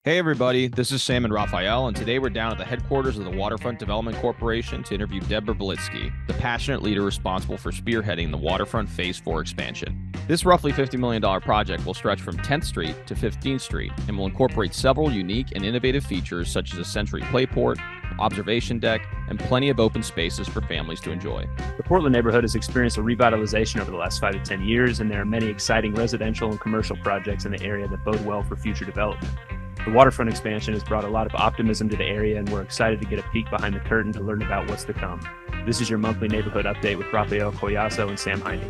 Hey everybody, this is Sam and Raphael, and today we're down at the headquarters of the Waterfront Development Corporation to interview Deborah Bilitski, the passionate leader responsible for spearheading the Waterfront Phase 4 expansion. This roughly $50 million project will stretch from 10th Street to 15th Street and will incorporate several unique and innovative features such as a sensory playport, observation deck, and plenty of open spaces for families to enjoy. The Portland neighborhood has experienced a revitalization over the last 5 to 10 years, and there are many exciting residential and commercial projects in the area that bode well for future development. The waterfront expansion has brought a lot of optimism to the area, and we're excited to get a peek behind the curtain to learn about what's to come. This is your monthly neighborhood update with Raphael Collazo and Sam Heine.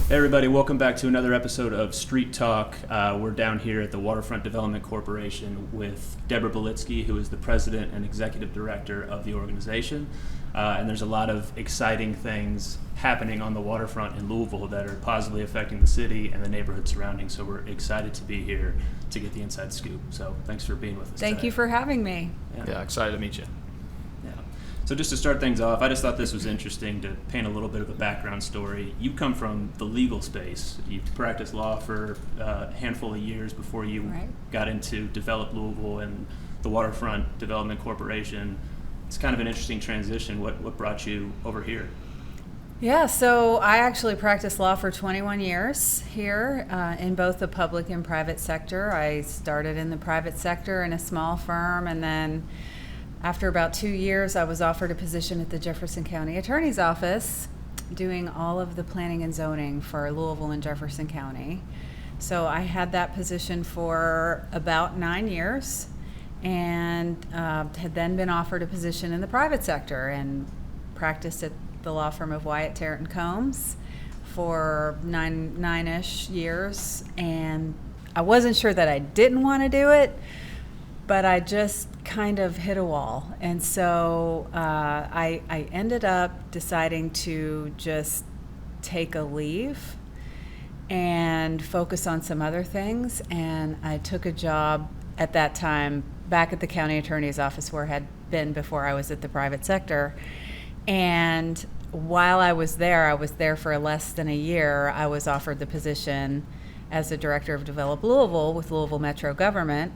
Hey everybody, welcome back to another episode of Street Talk. We're down here at the Waterfront Development Corporation with Deborah Bilitski, who is the president and executive director of the organization. And there's a lot of exciting things happening on the waterfront in Louisville that are positively affecting the city and the neighborhood surrounding. So we're excited to be here to get the inside scoop. So thanks for being with us Thank today. you for having me. Yeah, excited to meet you. Yeah. So just to start things off, I just thought this was interesting to paint a little bit of a background story. You come from the legal space. You practiced law for a handful of years before you got into Develop Louisville and the Waterfront Development Corporation. It's kind of an interesting transition. What brought you over here? Yeah, so I actually practiced law for 21 years here in both the public and private sector. I started in the private sector in a small firm, and then after about 2 years, I was offered a position at the Jefferson County Attorney's Office doing all of the planning and zoning for Louisville and Jefferson County. So I had that position for about 9 years and had then been offered a position in the private sector and practiced at the law firm of Wyatt, Tarrant & Combs for nine-ish years. And I wasn't sure that I didn't want to do it, but I just kind of hit a wall. And so I ended up deciding to just take a leave and focus on some other things. And I took a job at that time back at the county attorney's office where I had been before I was at the private sector. And while I was there for less than a year. I was offered the position as the director of Develop Louisville with Louisville Metro Government.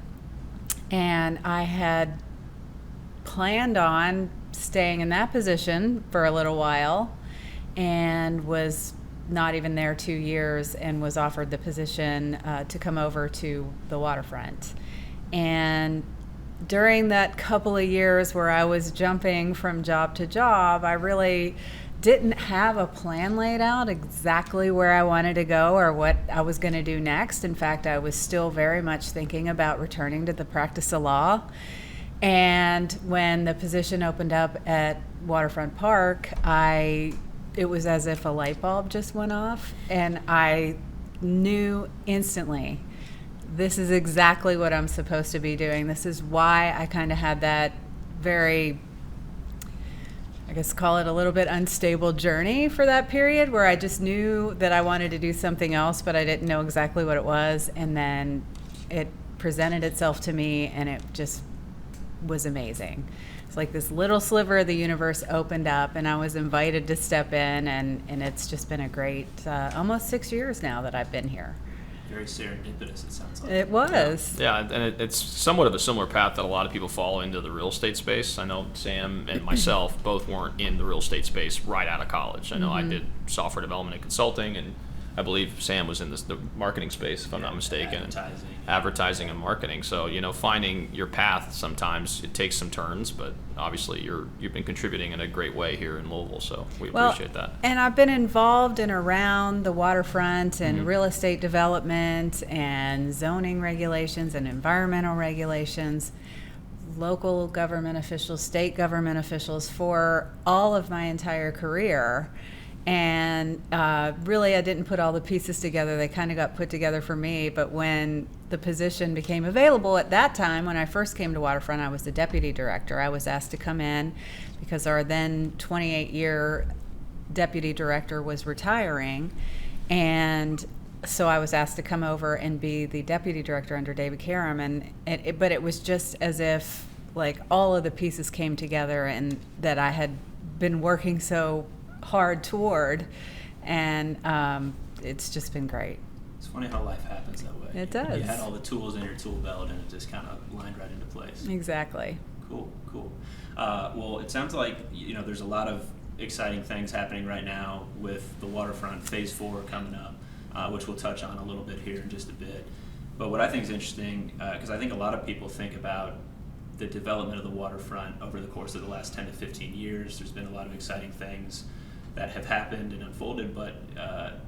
And I had planned on staying in that position for a little while and was not even there 2 years and was offered the position to come over to the waterfront. And during that couple of years where I was jumping from job to job, I really didn't have a plan laid out exactly where I wanted to go or what I was going to do next. In fact, I was still very much thinking about returning to the practice of law. And when the position opened up at Waterfront Park, it was as if a light bulb just went off, and I knew instantly, this is exactly what I'm supposed to be doing. This is why I kind of had that very, I guess call it a little bit unstable journey for that period where I just knew that I wanted to do something else, but I didn't know exactly what it was. And then it presented itself to me, and it just was amazing. It's like this little sliver of the universe opened up, and I was invited to step in, and it's just been a great almost 6 years now that I've been here. Very serendipitous, it sounds like. It was. Yeah, and it's somewhat of a similar path that a lot of people follow into the real estate space. I know Sam and myself both weren't in the real estate space right out of college. I know I did software development and consulting, and I believe Sam was in the marketing space, if I'm not mistaken. Advertising and marketing. So, finding your path, sometimes it takes some turns, but obviously you've been contributing in a great way here in Louisville, so we appreciate that. And I've been involved in around the waterfront and real estate development and zoning regulations and environmental regulations, local government officials, state government officials for all of my entire career. And really, I didn't put all the pieces together. They kind of got put together for me. But when the position became available at that time, when I first came to Waterfront, I was the deputy director. I was asked to come in because our then 28-year deputy director was retiring. And so I was asked to come over and be the deputy director under David Karam. But it was just as if like all of the pieces came together and that I had been working so hard toward, and it's just been great. It's funny how life happens that way. It does. You had all the tools in your tool belt, and it just kind of lined right into place. Exactly. Cool. Well, it sounds like there's a lot of exciting things happening right now with the Waterfront Phase 4 coming up, which we'll touch on a little bit here in just a bit. But what I think is interesting, because I think a lot of people think about the development of the waterfront over the course of the last 10 to 15 years. There's been a lot of exciting things that have happened and unfolded, but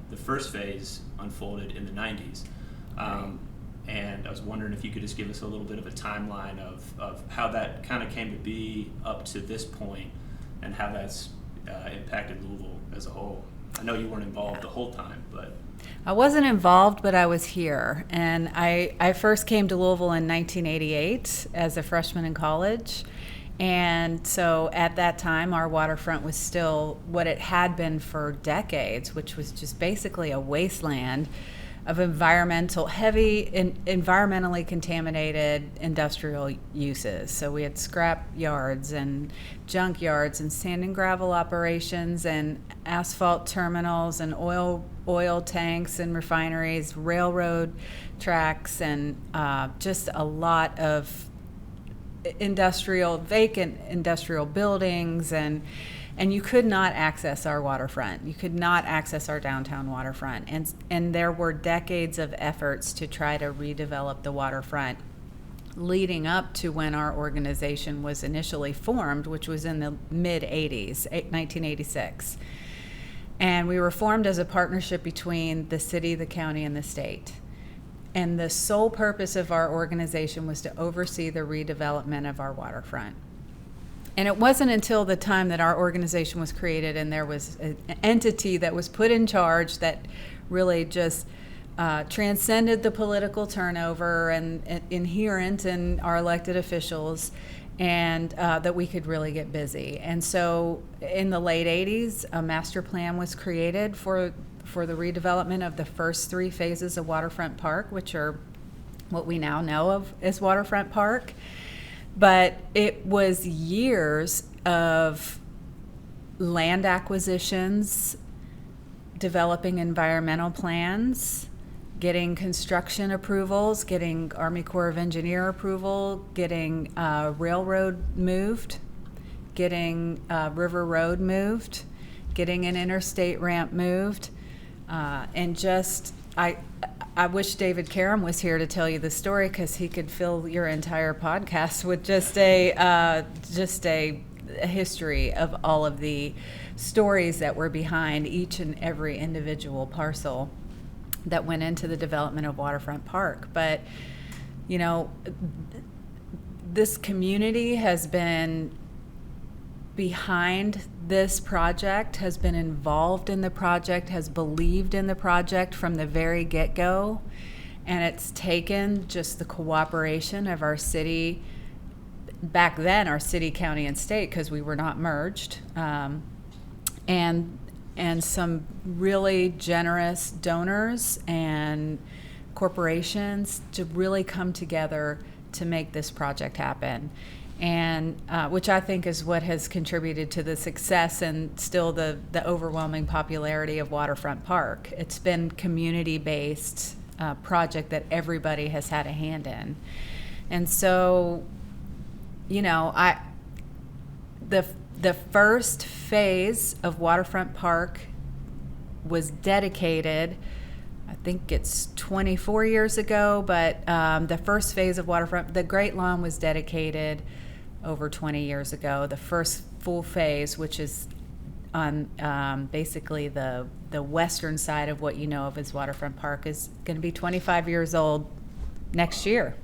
the first phase unfolded in the 90s. And I was wondering if you could just give us a little bit of a timeline of how that kind of came to be up to this point and how that's impacted Louisville as a whole. I know you weren't involved the whole time, but... I wasn't involved, but I was here. And I first came to Louisville in 1988 as a freshman in college. And so at that time, our waterfront was still what it had been for decades, which was just basically a wasteland of environmentally contaminated industrial uses. So we had scrap yards and junk yards and sand and gravel operations and asphalt terminals and oil tanks and refineries, railroad tracks, and just a lot of vacant industrial buildings, and you could not access our waterfront. You could not access our downtown waterfront. And there were decades of efforts to try to redevelop the waterfront leading up to when our organization was initially formed, which was in the mid-'80s, 1986. And we were formed as a partnership between the city, the county, and the state. And the sole purpose of our organization was to oversee the redevelopment of our waterfront. And it wasn't until the time that our organization was created and there was an entity that was put in charge that really just transcended the political turnover and inherent in our elected officials, and that we could really get busy. And so in the late 80s, a master plan was created for the redevelopment of the first 3 phases of Waterfront Park, which are what we now know of as Waterfront Park. But it was years of land acquisitions, developing environmental plans, getting construction approvals, getting Army Corps of Engineer approval, getting railroad moved, getting River Road moved, getting an interstate ramp moved, and just I wish David Karam was here to tell you the story, because he could fill your entire podcast with just a history of all of the stories that were behind each and every individual parcel that went into the development of Waterfront Park. But this community has been behind this project, has been involved in the project, has believed in the project from the very get-go, and it's taken just the cooperation of our city, back then our city, county, and state, because we were not merged, and some really generous donors and corporations to really come together to make this project happen. And which I think is what has contributed to the success and still the overwhelming popularity of Waterfront Park. It's been community-based project that everybody has had a hand in. And so, the first phase of Waterfront Park was dedicated, I think it's 24 years ago, but the first phase of Waterfront, the Great Lawn, was dedicated over 20 years ago. The first full phase, which is on basically the western side of what you know of as Waterfront Park, is going to be 25 years old next year.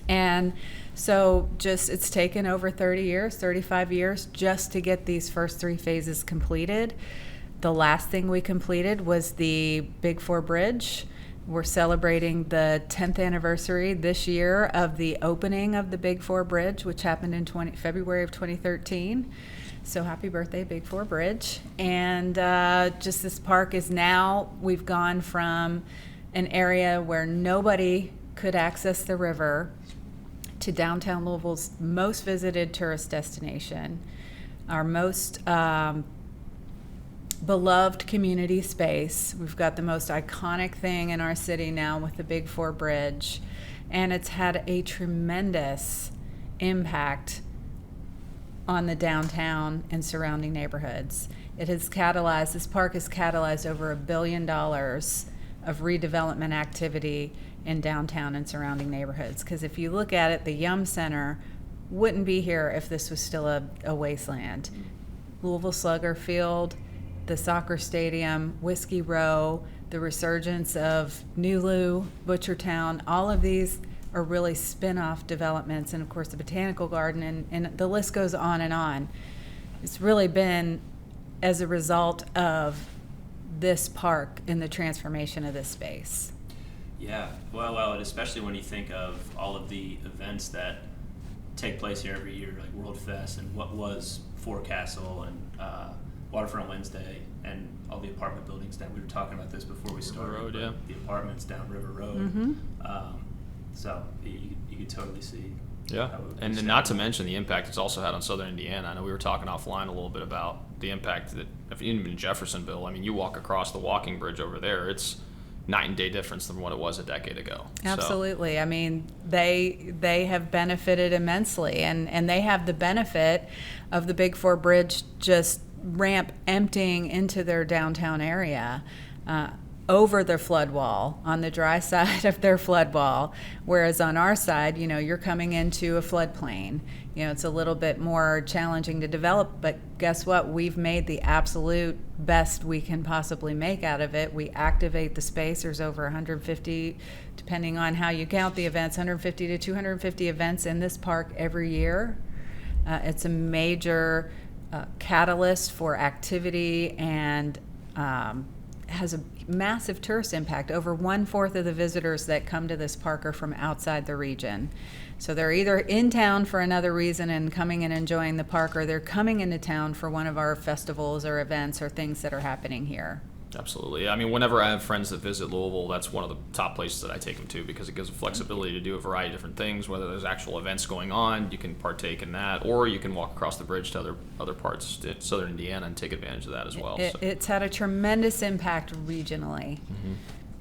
And so it's taken over 30 years, 35 years just to get these first 3 phases completed. The last thing we completed was the Big Four Bridge. We're celebrating the 10th anniversary this year of the opening of the Big Four Bridge, which happened in February of 2013. So happy birthday, Big Four Bridge. And just this park is now, we've gone from an area where nobody could access the river to downtown Louisville's most visited tourist destination, our most beloved community space. We've got the most iconic thing in our city now with the Big Four Bridge, and it's had a tremendous impact on the downtown and surrounding neighborhoods. This park has catalyzed over $1 billion of redevelopment activity in downtown and surrounding neighborhoods. Because if you look at it, the Yum Center wouldn't be here if this was still a wasteland. Louisville Slugger Field, the soccer stadium, Whiskey Row, the resurgence of New Lou, Butchertown, all of these are really spin-off developments, and of course the Botanical Garden, and the list goes on and on. It's really been as a result of this park and the transformation of this space. Yeah, well, and especially when you think of all of the events that take place here every year, like World Fest and what was Forecastle and Waterfront Wednesday and all the apartment buildings down. We were talking about this before we started. River Road, yeah. The apartments down River Road. Mm-hmm. So you could totally see. Yeah, how it would be and set not up. to mention the impact it's also had on Southern Indiana. I know we were talking offline a little bit about the impact that, if even in Jeffersonville, I mean, you walk across the walking bridge over there, it's night and day difference than what it was a decade ago. Absolutely. I mean, they have benefited immensely, and they have the benefit of the Big Four Bridge just ramp emptying into their downtown area over their flood wall, on the dry side of their flood wall, whereas on our side, you're coming into a floodplain. It's a little bit more challenging to develop, but guess what? We've made the absolute best we can possibly make out of it. We activate the space. There's over 150, depending on how you count the events, 150 to 250 events in this park every year. It's a major catalyst for activity and has a massive tourist impact. Over 1/4 of the visitors that come to this park are from outside the region. So they're either in town for another reason and coming and enjoying the park, or they're coming into town for one of our festivals or events or things that are happening here. Absolutely. I mean, whenever I have friends that visit Louisville, that's one of the top places that I take them to, because it gives them flexibility to do a variety of different things. Whether there's actual events going on, you can partake in that, or you can walk across the bridge to other parts of Southern Indiana and take advantage of that as well. It's had a tremendous impact regionally. Mm-hmm.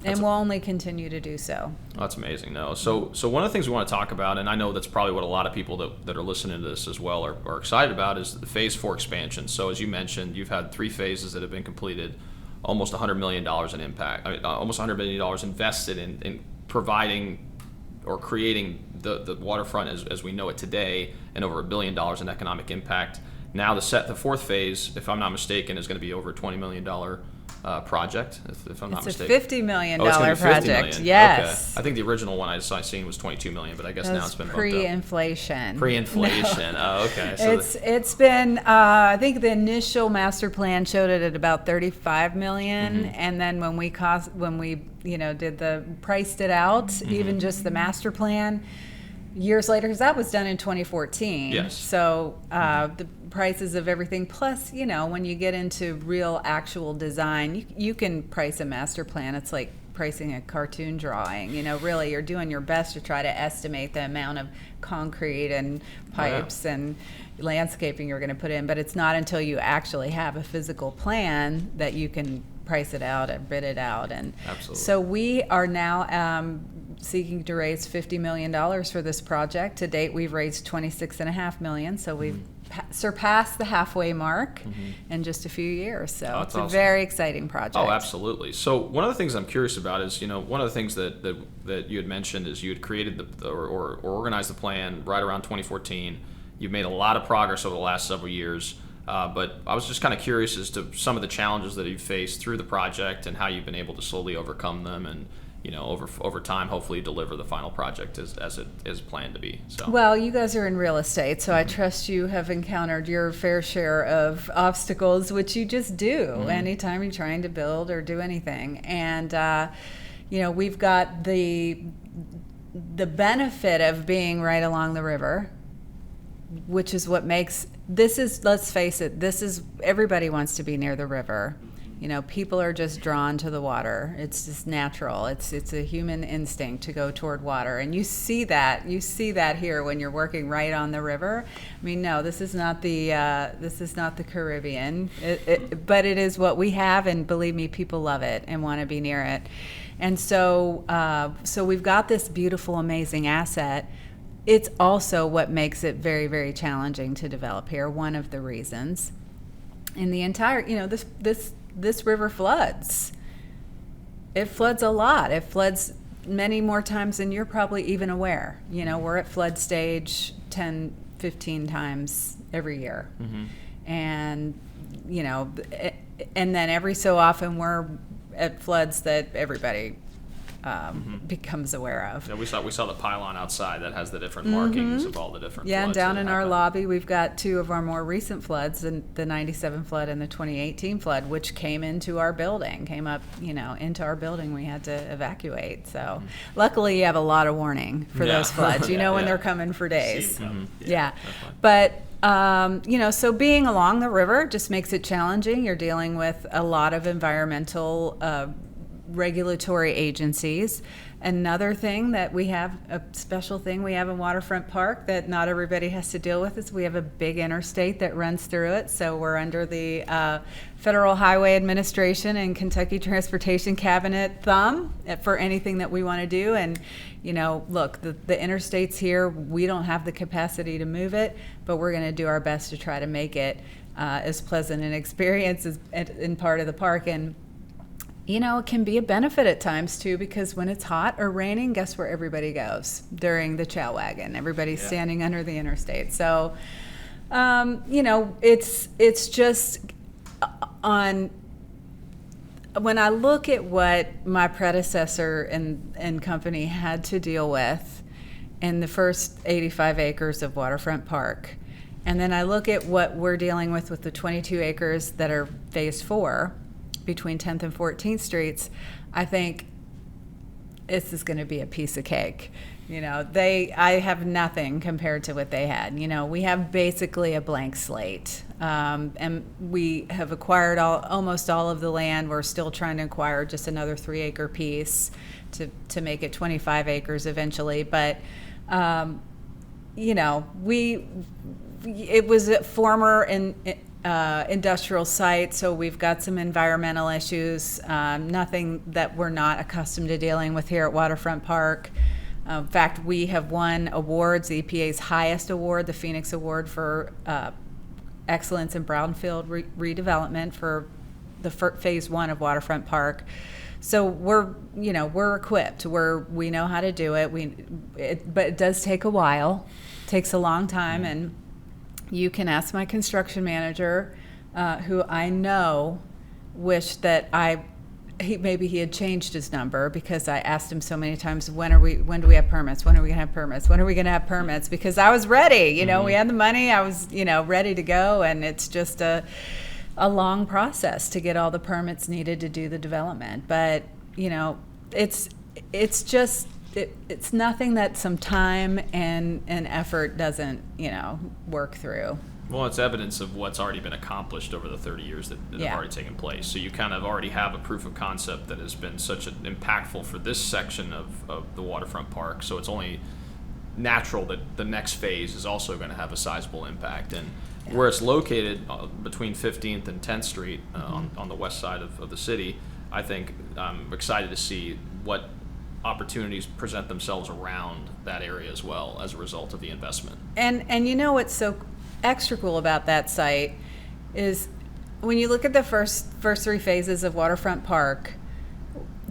And will only continue to do so. That's amazing, though. So one of the things we want to talk about, and I know that's probably what a lot of people that are listening to this as well are excited about, is the Phase 4 expansion. So as you mentioned, you've had 3 phases that have been completed, almost $100 million in impact, almost $100 million invested in providing or creating the waterfront as we know it today, and over $1 billion in economic impact. Now the 4th phase, if I'm not mistaken, is going to be over a $20 million project, if I'm not mistaken. It's a $50 million it's gonna be $50 project. million. Yes. Okay. I think the original one I seen was $22 million, but I guess now it's been bumped up. Pre-inflation. Pre-inflation. No. Oh, okay. So it's been. I think the initial master plan showed it at about $35 million, Mm-hmm. and then when we priced it out, Mm-hmm. even just the master plan, years later, because that was done in 2014. Yes. So the prices of everything, plus, when you get into real actual design, you can price a master plan. It's like pricing a cartoon drawing. Really, you're doing your best to try to estimate the amount of concrete and pipes and landscaping you're going to put in, but it's not until you actually have a physical plan that you can price it out and bid it out. And Absolutely. so we are now seeking to raise $50 million for this project. To date, we've raised $26.5 million, so we've surpassed the halfway mark in just a few years. So Oh, it's that's a awesome. very exciting project. Oh, absolutely. So one of the things I'm curious about is, one of the things that you had mentioned is you had created or organized the plan right around 2014. You've made a lot of progress over the last several years, but I was just kind of curious as to some of the challenges that you've faced through the project and how you've been able to slowly overcome them and, over time, hopefully deliver the final project as it is planned to be. So. Well, you guys are in real estate, so I trust you have encountered your fair share of obstacles, which you just do anytime you're trying to build or do anything. And, we've got the benefit of being right along the river, which is what makes, let's face it, everybody wants to be near the river. People are just drawn to the water. It's just natural. It's a human instinct to go toward water, and you see that here when you're working right on the river. I mean, no, this is not the Caribbean, but it is what we have, and believe me, people love it and want to be near it. And so we've got this beautiful, amazing asset. It's also what makes it very, very challenging to develop here. One of the reasons. In the entire, this river floods. It floods a lot. It floods many more times than you're probably even aware. We're at flood stage 10, 15 times every year. Mm-hmm. And, and then every so often we're at floods that everybody becomes aware of. Yeah, we saw the pylon outside that has the different markings of all the different floods. And down in our lobby, we've got two of our more recent floods, the 97 flood and the 2018 flood, which came up, into our building. We had to evacuate. So luckily you have a lot of warning for those floods, when they're coming for days. Yeah. But so being along the river just makes it challenging. You're dealing with a lot of environmental regulatory agencies. Another thing that we have, a special thing we have in Waterfront Park that not everybody has to deal with, is we have a big interstate that runs through it. So we're under the Federal Highway Administration and Kentucky Transportation Cabinet thumb for anything that we want to do. And, look, the interstate's here. We don't have the capacity to move it, but we're going to do our best to try to make it as pleasant an experience as in part of the park. And it can be a benefit at times too, because when it's hot or raining, guess where everybody goes during the chow wagon? Everybody's standing under the interstate. So, it's just on. When I look at what my predecessor and company had to deal with in the first 85 acres of Waterfront Park, and then I look at what we're dealing with the 22 acres that are Phase 4, between 10th and 14th Streets, I think this is going to be a piece of cake. I have nothing compared to what they had. We have basically a blank slate. And we have acquired almost all of the land. We're still trying to acquire just another 3-acre piece to make it 25 acres eventually. But, it was a former industrial site, so we've got some environmental issues, nothing that we're not accustomed to dealing with here at Waterfront Park. In fact, we have won awards, the EPA's highest award, the Phoenix Award for Excellence in Brownfield Redevelopment for the Phase 1 of Waterfront Park. So we're equipped. We know how to do it. But it does take a while. It takes a long time, and you can ask my construction manager, who I know wished that maybe he had changed his number, because I asked him so many times, when do we have permits? When are we going to have permits? When are we going to have permits? Because I was ready, we had the money, I was, ready to go, and it's just a long process to get all the permits needed to do the development. But, it's just, it's nothing that some time and effort doesn't, work through. Well, it's evidence of what's already been accomplished over the 30 years that have already taken place. So you kind of already have a proof of concept that has been such impactful for this section of the Waterfront Park. So it's only natural that the next phase is also going to have a sizable impact. And where it's located between 15th and 10th Street on the west side of the city, I think I'm excited to see what opportunities present themselves around that area as well as a result of the investment. And what's so extra cool about that site is when you look at the first 3 phases of Waterfront Park,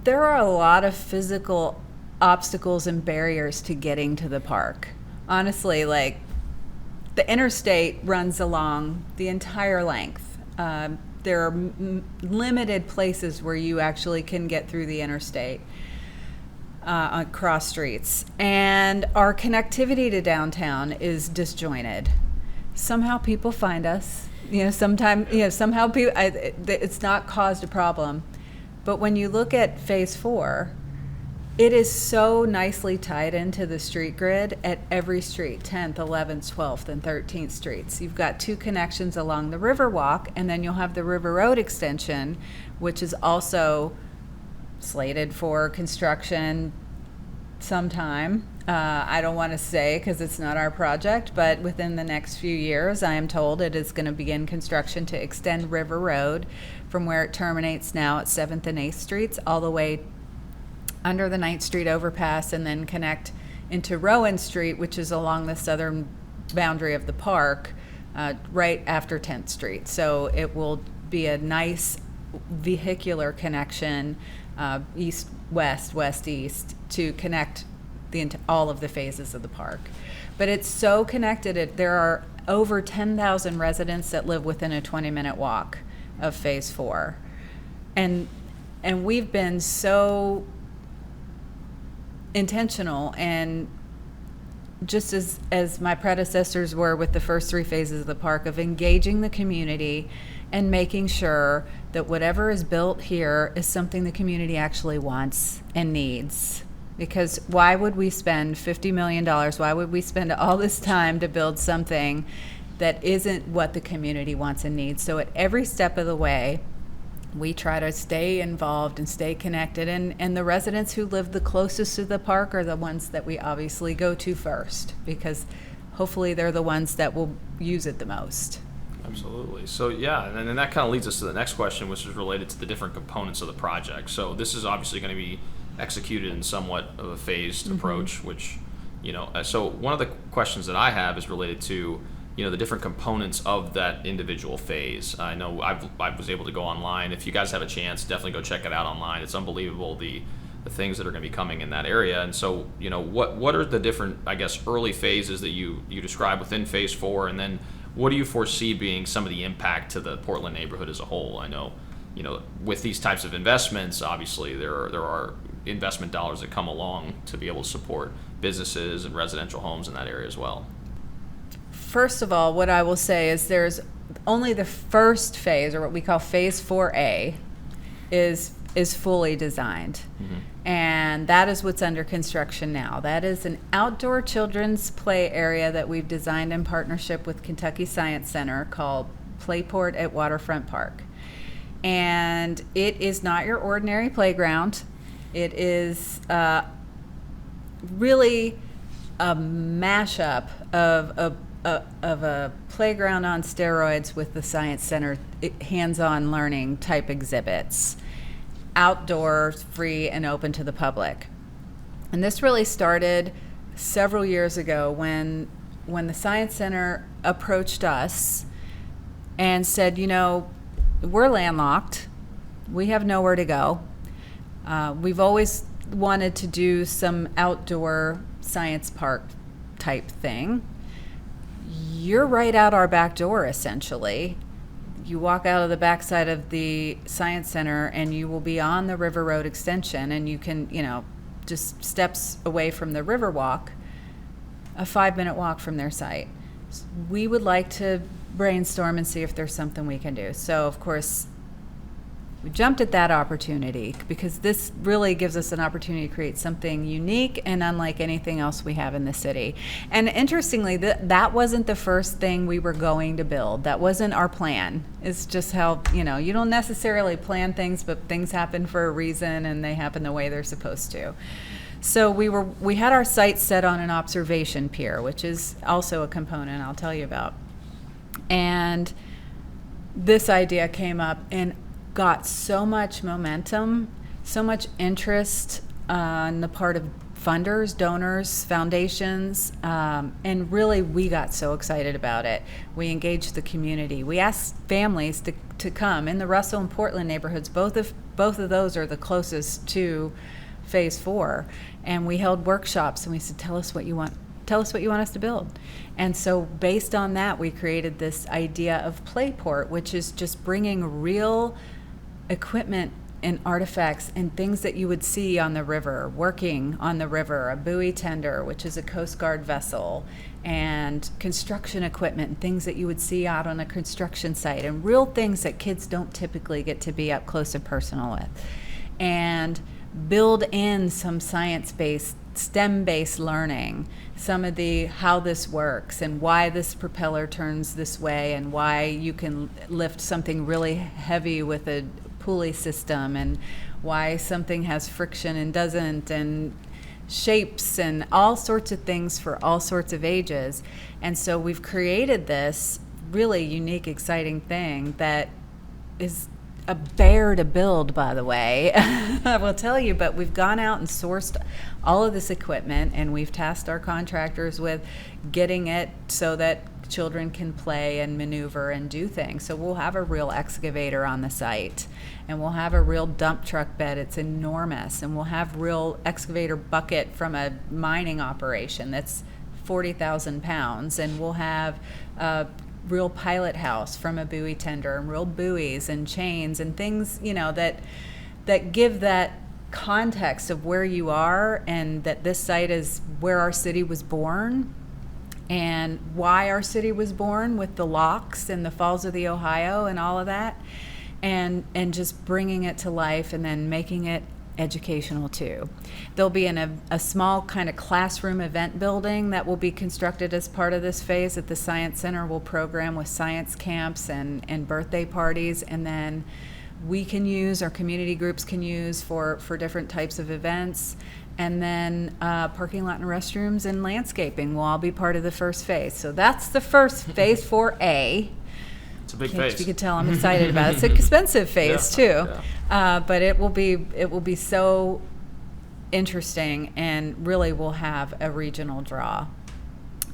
there are a lot of physical obstacles and barriers to getting to the park. Honestly, like the interstate runs along the entire length. There are limited places where you actually can get through the interstate. On cross streets, and our connectivity to downtown is disjointed. Somehow people find us, somehow people, it's not caused a problem. But when you look at Phase 4, It is so nicely tied into the street grid at every street, 10th, 11th, 12th, and 13th streets. You've got 2 connections along the Riverwalk, and then you'll have the River Road extension, which is also slated for construction sometime. I don't want to say because it's not our project, but within the next few years, I am told it is going to begin construction to extend River Road from where it terminates now at 7th and 8th streets all the way under the 9th Street overpass and then connect into Rowan Street, which is along the southern boundary of the park, right after 10th Street. So it will be a nice vehicular connection, east-west, west-east, to connect all of the phases of the park. But it's so connected. There are over 10,000 residents that live within a 20-minute walk of Phase 4. And we've been so intentional, and just as my predecessors were with the first 3 phases of the park, of engaging the community and making sure that whatever is built here is something the community actually wants and needs. Because why would we spend $50 million? Why would we spend all this time to build something that isn't what the community wants and needs? So at every step of the way, we try to stay involved and stay connected, and the residents who live the closest to the park are the ones that we obviously go to first, because hopefully they're the ones that will use it the most. Absolutely. So yeah, and then that kind of leads us to the next question, which is related to the different components of the project. So this is obviously going to be executed in somewhat of a phased approach, which, so one of the questions that I have is related to the different components of that individual phase. I know I was able to go online. If you guys have a chance, definitely go check it out online. It's unbelievable the things that are going to be coming in that area. And so, what are the different, I guess, early phases that you describe within Phase 4, and then what do you foresee being some of the impact to the Portland neighborhood as a whole? I know, with these types of investments, obviously there are investment dollars that come along to be able to support businesses and residential homes in that area as well. First of all, what I will say is there's only the first phase, or what we call Phase 4A, is fully designed. And that is what's under construction now. That is an outdoor children's play area that we've designed in partnership with Kentucky Science Center called Playport at Waterfront Park. And it is not your ordinary playground. It is really a mashup of a playground on steroids with the Science Center hands-on learning type exhibits, outdoor, free, and open to the public. And this really started several years ago when the Science Center approached us and said, we're landlocked. We have nowhere to go. We've always wanted to do some outdoor science park type thing. You're right out our back door, essentially. You walk out of the backside of the Science Center and you will be on the River Road extension, and you can, just steps away from the Riverwalk, a 5-minute walk from their site. We would like to brainstorm and see if there's something we can do. So, of course, we jumped at that opportunity because this really gives us an opportunity to create something unique and unlike anything else we have in the city. And interestingly, that wasn't the first thing we were going to build. That wasn't our plan. It's just how, you don't necessarily plan things, but things happen for a reason and they happen the way they're supposed to. So we had our sights set on an observation pier, which is also a component I'll tell you about. And this idea came up and got so much momentum, so much interest on the part of funders, donors, foundations, and really we got so excited about it. We engaged the community. We asked families to come. In the Russell and Portland neighborhoods, both of those are the closest to Phase 4, and we held workshops and we said, tell us what you want us to build. And so based on that, we created this idea of Playport, which is just bringing real equipment and artifacts and things that you would see on the river, working on the river, a buoy tender, which is a Coast Guard vessel, and construction equipment and things that you would see out on a construction site, and real things that kids don't typically get to be up close and personal with. And build in some science-based, STEM-based learning, some of the how this works and why this propeller turns this way and why you can lift something really heavy with a pulley system and why something has friction and doesn't, and shapes and all sorts of things for all sorts of ages. And so we've created this really unique, exciting thing that is a bear to build, by the way. I will tell you, but we've gone out and sourced all of this equipment, and we've tasked our contractors with getting it so that children can play and maneuver and do things. So we'll have a real excavator on the site, and we'll have a real dump truck bed. It's enormous. And we'll have real excavator bucket from a mining operation that's 40,000 pounds. And we'll have a real pilot house from a buoy tender, and real buoys and chains and things, that give that context of where you are, and that this site is where our city was born and why our city was born, with the locks and the Falls of the Ohio and all of that, and just bringing it to life and then making it educational too. There'll be a small kind of classroom event building that will be constructed as part of this phase at the Science Center. We'll program with science camps and birthday parties, and then we can use, our community groups can use for different types of events. And then parking lot and restrooms and landscaping will all be part of the first phase. So that's the first phase 4A. It's a big phase. If you could tell, I'm excited about it. It's an expensive phase too, but it will be so interesting, and really will have a regional draw.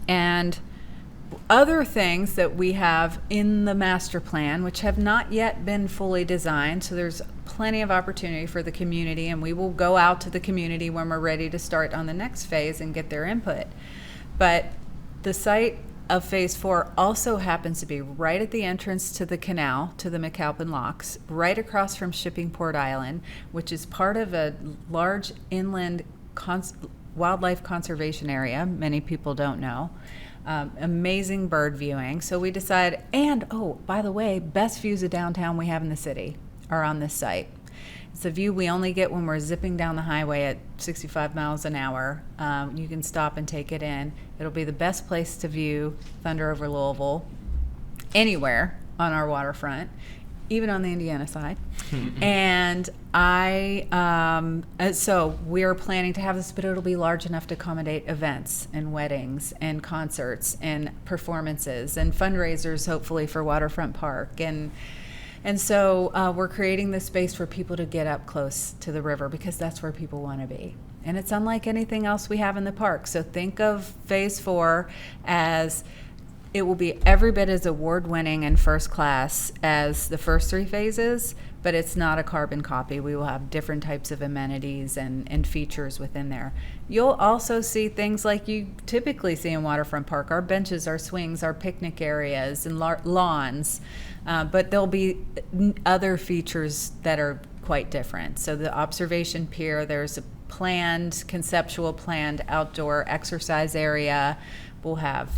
And other things that we have in the master plan, which have not yet been fully designed, so there's plenty of opportunity for the community, and we will go out to the community when we're ready to start on the next phase and get their input. But the site of phase 4 also happens to be right at the entrance to the canal, to the McAlpin Locks, right across from Shippingport Island, which is part of a large inland wildlife conservation area. Many people don't know. Amazing bird viewing. So we decided, and by the way, best views of downtown we have in the city are on this site. It's a view we only get when we're zipping down the highway at 65 miles an hour. You can stop and take it in. It'll be the best place to view Thunder over Louisville anywhere on our waterfront, even on the Indiana side. And so we're planning to have this, but it'll be large enough to accommodate events and weddings and concerts and performances and fundraisers, hopefully, for Waterfront Park. And so we're creating this space for people to get up close to the river, because that's where people want to be. And it's unlike anything else we have in the park. So think of phase 4 as it will be every bit as award-winning and first class as the first 3 phases, but it's not a carbon copy. We will have different types of amenities and features within there. You'll also see things like you typically see in Waterfront Park, our benches, our swings, our picnic areas, and lawns. But there'll be other features that are quite different. So the observation pier, there's a conceptual planned outdoor exercise area. We'll have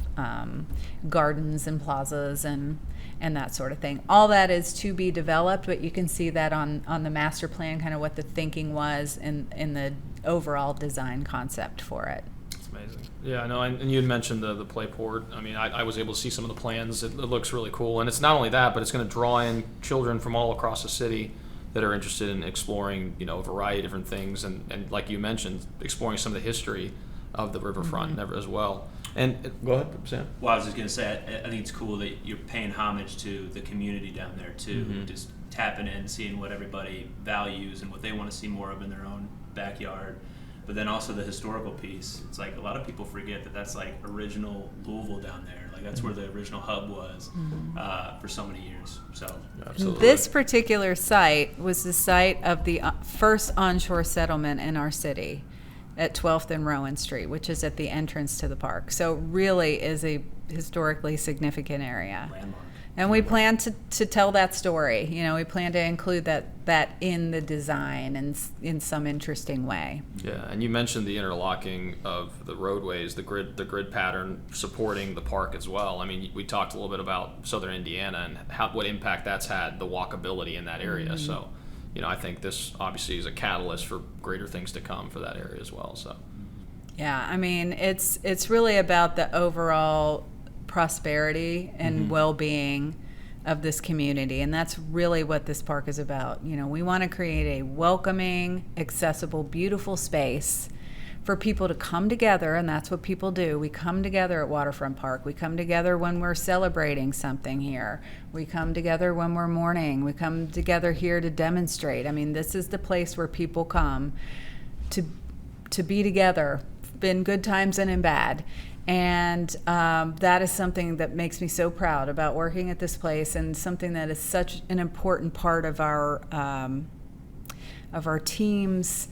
gardens and plazas and that sort of thing. All that is to be developed, but you can see that on the master plan, kind of what the thinking was in the overall design concept for it. It's amazing. Yeah, I know. And you had mentioned the playport. I mean, I was able to see some of the plans. It looks really cool. And it's not only that, but it's going to draw in children from all across the city that are interested in exploring, a variety of different things. And like you mentioned, exploring some of the history of the riverfront as well. And go ahead, Sam. Well, I was just going to say, I think it's cool that you're paying homage to the community down there, too. Just tapping in, seeing what everybody values and what they want to see more of in their own backyard. But then also the historical piece. It's like a lot of people forget that that's like original Louisville down there. Like that's where the original hub was for so many years. So absolutely. This particular site was the site of the first onshore settlement in our city at 12th and Rowan Street, which is at the entrance to the park. So really is a historically significant area. Landmark. And we plan to tell that story. We plan to include that in the design and in some interesting way. Yeah, and you mentioned the interlocking of the roadways, the grid pattern supporting the park as well. I mean, we talked a little bit about Southern Indiana and what impact that's had, the walkability in that area. So I think this obviously is a catalyst for greater things to come for that area as well. So. Yeah, I mean, it's really about the overall prosperity and well-being of this community, and that's really what this park is about. We want to create a welcoming, accessible, beautiful space for people to come together, and that's what people do. We come together at Waterfront Park. We come together when we're celebrating something here. We come together when we're mourning. We come together here to demonstrate. I mean, this is the place where people come to be together in good times and in bad. And that is something that makes me so proud about working at this place, and something that is such an important part of our team's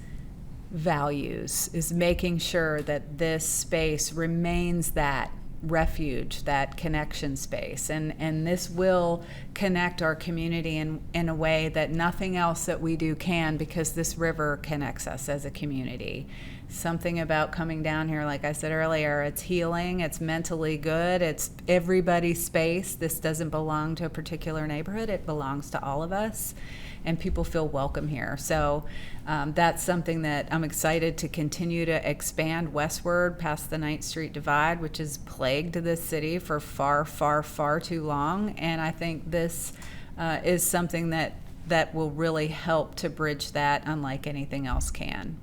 values, is making sure that this space remains that refuge, that connection space. And this will connect our community in a way that nothing else that we do can, because this river connects us as a community. Something about coming down here, like I said earlier, it's healing, it's mentally good, it's everybody's space. This doesn't belong to a particular neighborhood, it belongs to all of us, and people feel welcome here. So that's something that I'm excited to continue to expand westward past the 9th Street Divide, which has plagued this city for far, far, far too long. And I think this is something that will really help to bridge that unlike anything else can.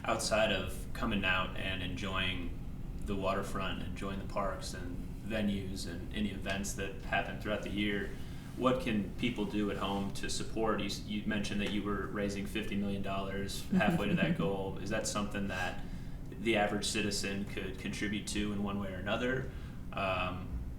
Outside of coming out and enjoying the waterfront, enjoying the parks and venues and any events that happen throughout the year, what can people do at home to support? You mentioned that you were raising $50 million halfway to that goal. Is that something that the average citizen could contribute to in one way or another?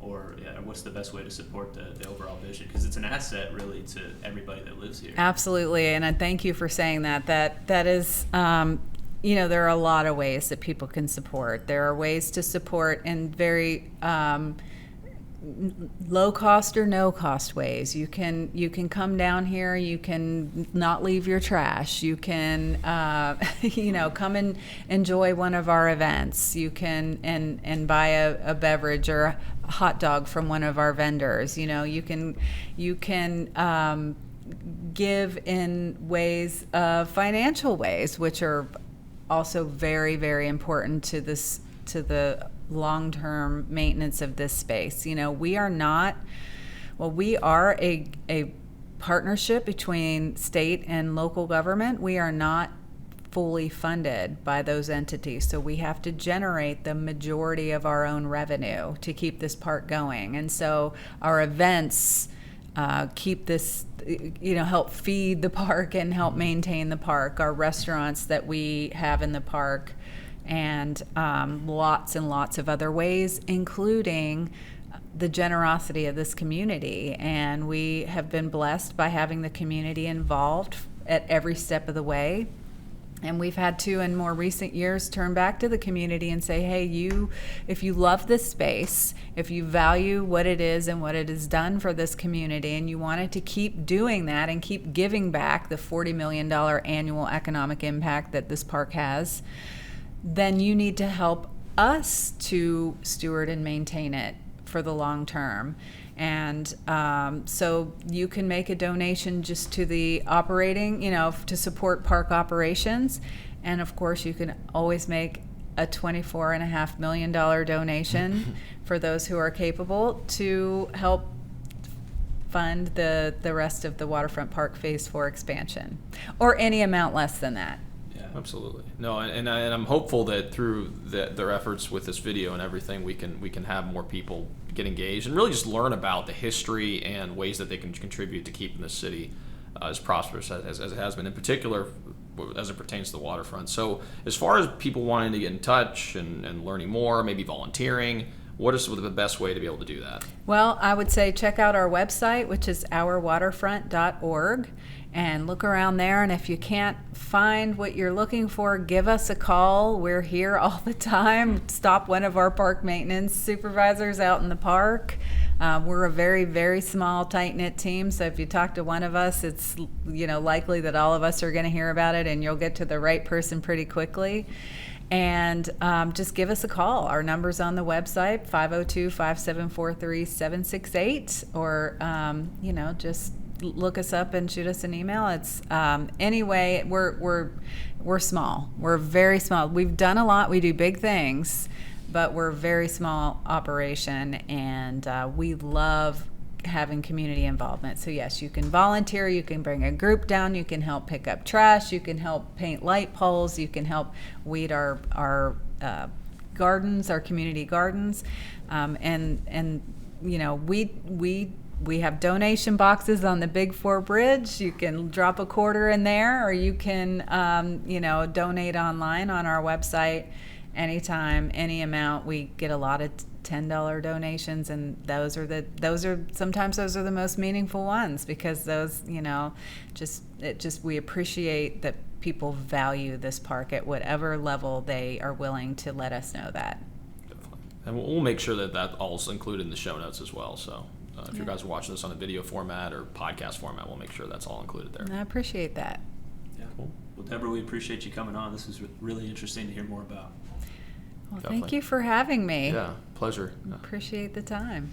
Or what's the best way to support the overall vision? Because it's an asset really to everybody that lives here. Absolutely, and I thank you for saying that. That is... there are a lot of ways that people can support. There are ways to support in very low cost or no cost ways. You can come down here. You can not leave your trash. You can come and enjoy one of our events. You can and buy a beverage or a hot dog from one of our vendors. You can give in ways, financial ways, which are also very, very important to the long-term maintenance of this space. We are a partnership between state and local government. We are not fully funded by those entities, so we have to generate the majority of our own revenue to keep this park going. And so our events keep this, help feed the park and help maintain the park. Our restaurants that we have in the park, and lots and lots of other ways, including the generosity of this community. And we have been blessed by having the community involved at every step of the way. And we've had to, in more recent years, turn back to the community and say, hey, if you love this space, if you value what it is and what it has done for this community, and you wanted to keep doing that and keep giving back the $40 million annual economic impact that this park has, then you need to help us to steward and maintain it for the long term. And so you can make a donation just to the operating, to support park operations. And of course, you can always make a $24.5 million donation for those who are capable to help fund the rest of the Waterfront Park Phase 4 expansion, or any amount less than that. Absolutely. No, and I'm hopeful that through their efforts with this video and everything, we can have more people get engaged and really just learn about the history and ways that they can contribute to keeping the city as prosperous as it has been, in particular as it pertains to the waterfront. So as far as people wanting to get in touch and learning more, maybe volunteering, what is the best way to be able to do that? Well, I would say check out our website, which is ourwaterfront.org. And look around there, and if you can't find what you're looking for, give us a call. We're here all the time. Stop one of our park maintenance supervisors out in the park. We're a very, very small, tight-knit team, so if you talk to one of us, it's likely that all of us are going to hear about it, and you'll get to the right person pretty quickly. And just give us a call. Our number's on the website, 502-574-3768, or just look us up and shoot us an email. It's anyway, we're small. We're very small. We've done a lot. We do big things, but we're a very small operation, and we love having community involvement. So yes, you can volunteer, you can bring a group down, you can help pick up trash, you can help paint light poles, you can help weed our gardens, our community gardens, and you know, we have donation boxes on the Big Four Bridge. You can drop a quarter in there, or you can you know, donate online on our website anytime, any amount. We get a lot of $10 donations, and those are sometimes the most meaningful ones, because those, you know, we appreciate that people value this park at whatever level they are willing to let us know that. Definitely. And we'll make sure that all is included in the show notes as well. So if you guys are watching this on a video format or podcast format, we'll make sure that's all included there. And I appreciate that. Yeah. Cool. Well, Deborah, we appreciate you coming on. This was really interesting to hear more about. Well, Definitely. thank you for having me. Yeah, pleasure. Appreciate the time.